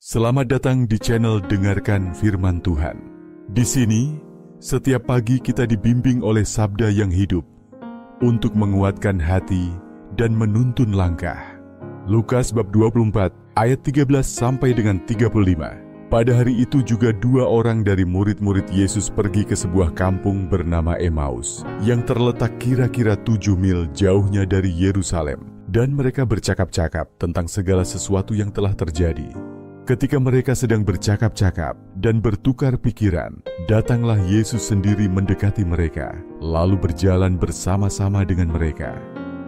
Selamat datang di channel Dengarkan Firman Tuhan. Di sini, setiap pagi kita dibimbing oleh sabda yang hidup untuk menguatkan hati dan menuntun langkah. Lukas bab 24 ayat 13 sampai dengan 35. Pada hari itu juga dua orang dari murid-murid Yesus pergi ke sebuah kampung bernama Emmaus yang terletak kira-kira 7 mil jauhnya dari Yerusalem, dan mereka bercakap-cakap tentang segala sesuatu yang telah terjadi. Ketika mereka sedang bercakap-cakap dan bertukar pikiran, datanglah Yesus sendiri mendekati mereka, lalu berjalan bersama-sama dengan mereka.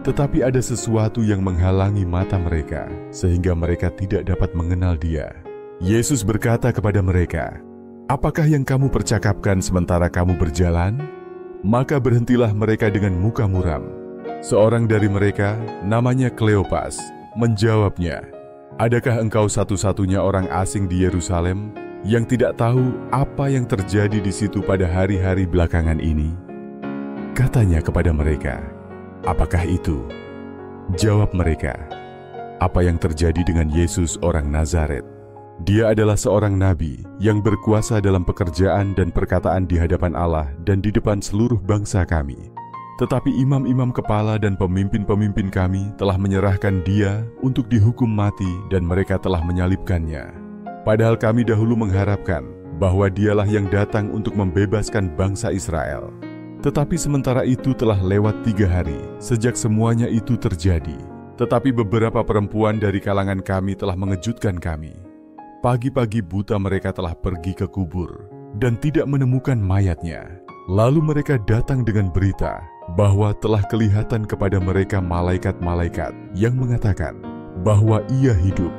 Tetapi ada sesuatu yang menghalangi mata mereka, sehingga mereka tidak dapat mengenal Dia. Yesus berkata kepada mereka, "Apakah yang kamu percakapkan sementara kamu berjalan?" Maka berhentilah mereka dengan muka muram. Seorang dari mereka, namanya Kleopas, menjawabnya, "Adakah engkau satu-satunya orang asing di Yerusalem yang tidak tahu apa yang terjadi di situ pada hari-hari belakangan ini?" Katanya kepada mereka, "Apakah itu?" Jawab mereka, "Apa yang terjadi dengan Yesus orang Nazaret? Dia adalah seorang nabi yang berkuasa dalam pekerjaan dan perkataan di hadapan Allah dan di depan seluruh bangsa kami. Tetapi imam-imam kepala dan pemimpin-pemimpin kami telah menyerahkan Dia untuk dihukum mati dan mereka telah menyalibkannya. Padahal kami dahulu mengharapkan bahwa Dialah yang datang untuk membebaskan bangsa Israel. Tetapi sementara itu telah lewat 3 hari sejak semuanya itu terjadi. Tetapi beberapa perempuan dari kalangan kami telah mengejutkan kami. Pagi-pagi buta mereka telah pergi ke kubur dan tidak menemukan mayatnya. Lalu mereka datang dengan berita bahwa telah kelihatan kepada mereka malaikat-malaikat yang mengatakan bahwa Ia hidup.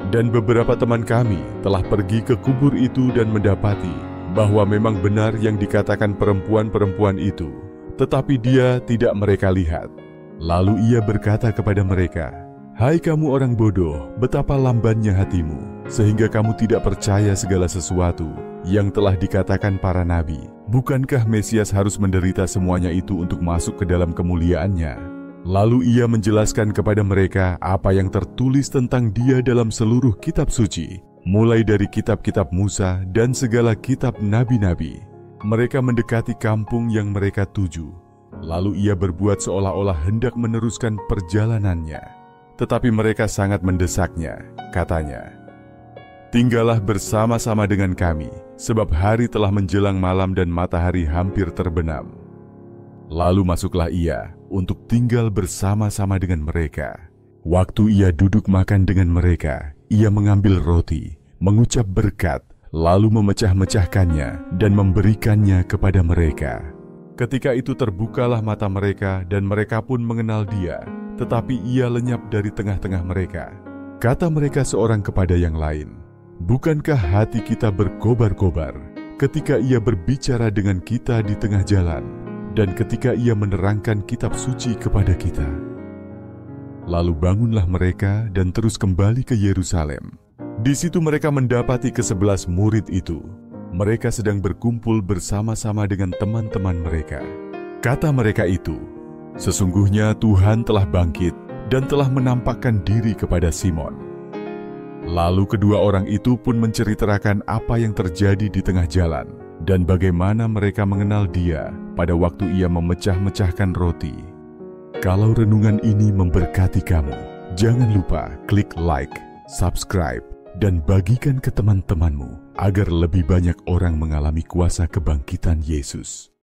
Dan beberapa teman kami telah pergi ke kubur itu dan mendapati bahwa memang benar yang dikatakan perempuan-perempuan itu, tetapi Dia tidak mereka lihat. Lalu Ia berkata kepada mereka, "Hai kamu orang bodoh, betapa lambannya hatimu, sehingga kamu tidak percaya segala sesuatu yang telah dikatakan para nabi. Bukankah Mesias harus menderita semuanya itu untuk masuk ke dalam kemuliaannya?" Lalu Ia menjelaskan kepada mereka apa yang tertulis tentang Dia dalam seluruh kitab suci, mulai dari kitab-kitab Musa dan segala kitab nabi-nabi. Mereka mendekati kampung yang mereka tuju. Lalu Ia berbuat seolah-olah hendak meneruskan perjalanannya. Tetapi mereka sangat mendesaknya, katanya, "Tinggallah bersama-sama dengan kami, sebab hari telah menjelang malam dan matahari hampir terbenam." Lalu masuklah Ia untuk tinggal bersama-sama dengan mereka. Waktu Ia duduk makan dengan mereka, Ia mengambil roti, mengucap berkat, lalu memecah-mecahkannya dan memberikannya kepada mereka. Ketika itu terbukalah mata mereka dan mereka pun mengenal Dia, tetapi Ia lenyap dari tengah-tengah mereka. Kata mereka seorang kepada yang lain, "Bukankah hati kita berkobar-kobar ketika Ia berbicara dengan kita di tengah jalan dan ketika Ia menerangkan kitab suci kepada kita?" Lalu bangunlah mereka dan terus kembali ke Yerusalem. Di situ mereka mendapati ke-11 murid itu. Mereka sedang berkumpul bersama-sama dengan teman-teman mereka. Kata mereka itu, "Sesungguhnya Tuhan telah bangkit dan telah menampakkan diri kepada Simon." Lalu kedua orang itu pun menceritakan apa yang terjadi di tengah jalan dan bagaimana mereka mengenal Dia pada waktu Ia memecah-mecahkan roti. Kalau renungan ini memberkati kamu, jangan lupa klik like, subscribe, dan bagikan ke teman-temanmu agar lebih banyak orang mengalami kuasa kebangkitan Yesus.